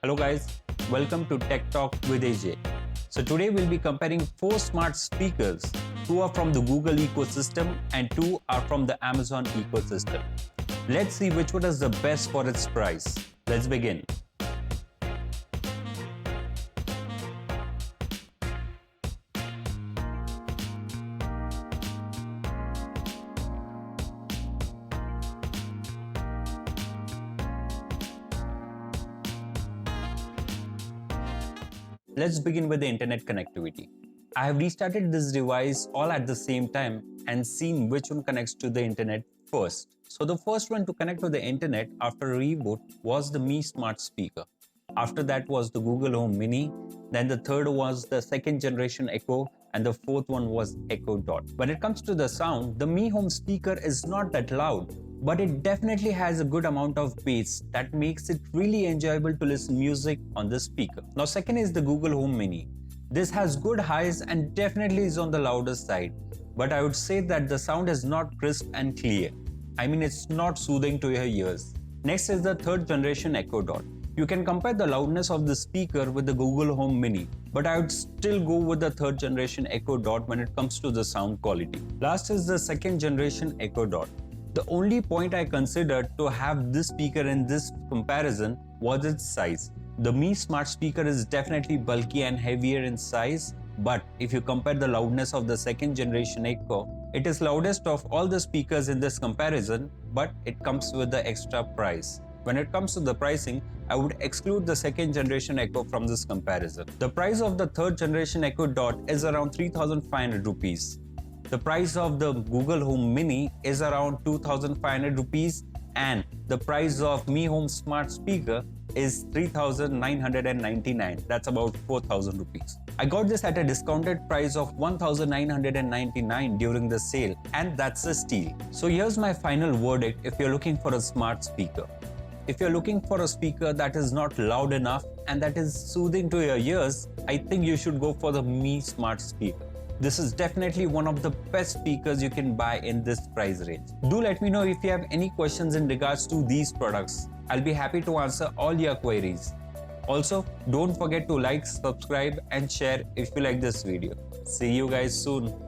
Hello guys, welcome to Tech Talk with AJ. So today we'll be comparing 4 smart speakers. 2 are from the Google ecosystem and 2 are from the Amazon ecosystem. Let's see which one is the best for its price. Let's begin. Let's begin with the internet connectivity. I have restarted this device all at the same time and seen which one connects to the internet first. So the first one to connect to the internet after a reboot was the Mi Smart Speaker. After that was the Google Home Mini. Then the third was the second generation Echo and the fourth one was Echo Dot. When it comes to the sound, the Mi Home speaker is not that loud, but it definitely has a good amount of bass that makes it really enjoyable to listen music on the speaker. Now second is the Google Home Mini. This has good highs and definitely is on the louder side, but I would say that the sound is not crisp and clear. I mean, it's not soothing to your ears. Next is the third generation Echo Dot. You can compare the loudness of the speaker with the Google Home Mini, but I would still go with the third generation Echo Dot when it comes to the sound quality. Last is the second generation Echo Dot. The only point I considered to have this speaker in this comparison was its size. The Mi Smart Speaker is definitely bulky and heavier in size, but if you compare the loudness of the second generation Echo, it is loudest of all the speakers in this comparison, but it comes with the extra price. When it comes to the pricing, I would exclude the second generation Echo from this comparison. The price of the third generation Echo Dot is around 3,500 rupees. The price of the Google Home Mini is around 2,500 rupees and the price of Mi Home Smart Speaker is 3,999. That's about 4,000 rupees. I got this at a discounted price of 1,999 during the sale, and that's a steal. So here's my final verdict if you're looking for a smart speaker. If you're looking for a speaker that is not loud enough and that is soothing to your ears, I think you should go for the Mi Smart Speaker. This is definitely one of the best speakers you can buy in this price range. Do let me know if you have any questions in regards to these products. I'll be happy to answer all your queries. Also, don't forget to like, subscribe and share if you like this video. See you guys soon.